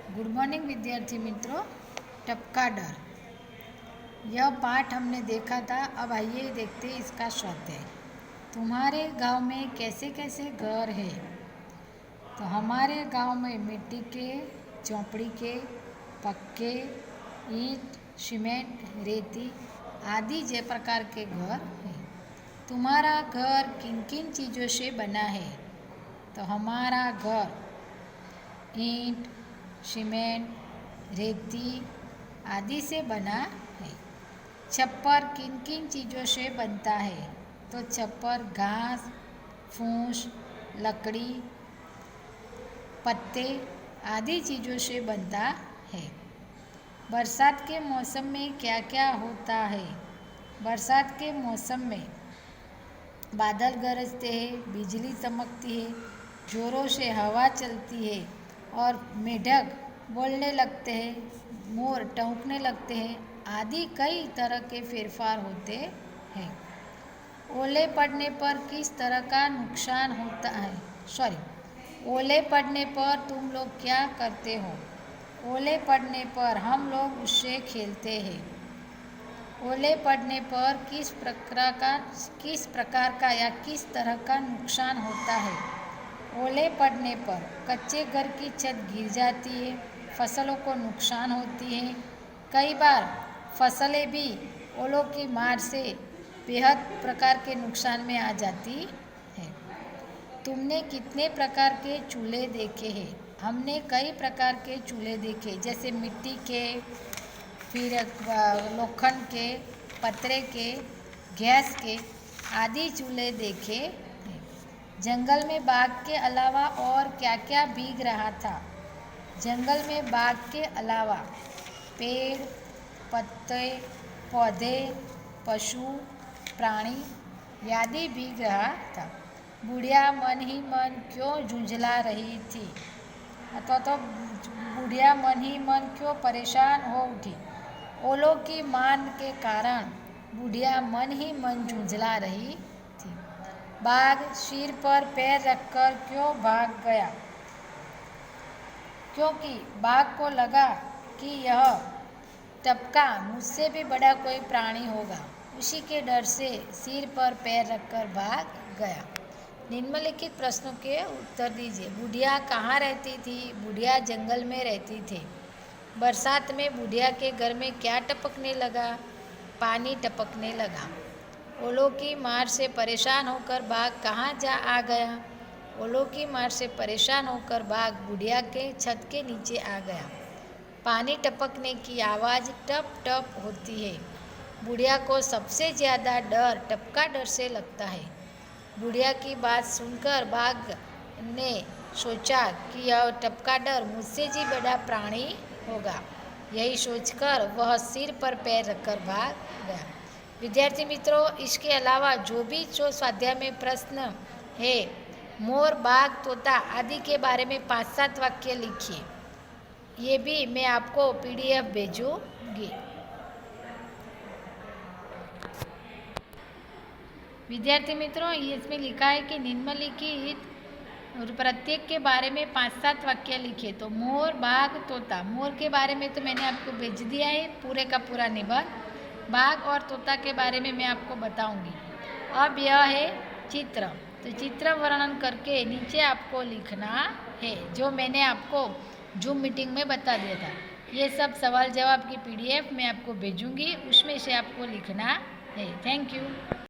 Good morning विद्यार्थी मित्रों। टपका डर, यह पाठ हमने देखा था। अब आइए देखते हैं इसका स्वाध्याय। तुम्हारे गांव में कैसे कैसे घर है? तो हमारे गांव में मिट्टी के, झोंपड़ी के, पक्के, ईंट, सीमेंट, रेती आदि जे प्रकार के घर हैं। तुम्हारा घर किन किन चीज़ों से बना है? तो हमारा घर ईंट, सीमेंट, रेती आदि से बना है। छप्पर किन किन चीज़ों से बनता है? तो छप्पर घास, फूस, लकड़ी, पत्ते आदि चीज़ों से बनता है। बरसात के मौसम में क्या क्या होता है? बरसात के मौसम में बादल गरजते हैं, बिजली चमकती है, जोरों से हवा चलती है और मेढक बोलने लगते हैं, मोर टहकने लगते हैं आदि कई तरह के फेरफार होते हैं। ओले पड़ने पर किस तरह का नुकसान होता है? ओले पड़ने पर तुम लोग क्या करते हो? ओले पड़ने पर हम लोग उससे खेलते हैं। ओले पड़ने पर किस प्रकार का या किस तरह का नुकसान होता है? ओले पड़ने पर कच्चे घर की छत गिर जाती है, फसलों को नुकसान होती है। कई बार फसलें भी ओलों की मार से बेहद प्रकार के नुकसान में आ जाती है। तुमने कितने प्रकार के चूल्हे देखे हैं? हमने कई प्रकार के चूल्हे देखे, जैसे मिट्टी के, फिर लोखंड के, पत्रे के, गैस के आदि चूल्हे देखे हैं। जंगल में बाघ के अलावा और क्या क्या भीग रहा था? जंगल में बाघ के अलावा पेड़, पत्ते, पौधे, पशु, प्राणी आदि भीग रहा था। बुढ़िया मन ही मन क्यों झुंझला रही थी? अथवा तो बुढ़िया मन ही मन क्यों परेशान हो उठी? ओलों की मान के कारण बुढ़िया मन ही मन झुंझला रही थी। बाघ सिर पर पैर रखकर क्यों भाग गया? क्योंकि बाघ को लगा कि यह टपका मुझसे भी बड़ा कोई प्राणी होगा। उसी के डर से सिर पर पैर रखकर भाग गया। निम्नलिखित प्रश्नों के उत्तर दीजिए। बुढ़िया कहाँ रहती थी? बुढ़िया जंगल में रहती थी। बरसात में बुढ़िया के घर में क्या टपकने लगा? पानी टपकने लगा। ओलों की मार से परेशान होकर बाघ कहाँ आ गया? ओलों की मार से परेशान होकर बाघ बुढ़िया के छत के नीचे आ गया। पानी टपकने की आवाज़ टप टप होती है। बुढ़िया को सबसे ज़्यादा डर टपका डर से लगता है। बुढ़िया की बात सुनकर बाघ ने सोचा कि यह टपका डर मुझसे जी बड़ा प्राणी होगा। यही सोचकर वह सिर पर पैर रखकर भाग गया। विद्यार्थी मित्रों, इसके अलावा जो स्वाध्याय में प्रश्न है, मोर, बाघ, तोता आदि के बारे में 5-7 वाक्य लिखिए। ये भी मैं आपको PDF भेजूंगी। विद्यार्थी मित्रों, इसमें लिखा है कि निम्नलिखित प्रत्येक के बारे में 5-7 वाक्य लिखे। तो मोर, बाघ, तोता। मोर के बारे में तो मैंने आपको भेज दिया है पूरे का पूरा निबंध। बाघ और तोता के बारे में मैं आपको बताऊंगी। अब यह है चित्र, तो चित्र वर्णन करके नीचे आपको लिखना है, जो मैंने आपको जूम मीटिंग में बता दिया था। ये सब सवाल जवाब की PDF मैं आपको भेजूंगी, उसमें से आपको लिखना है। Thank you.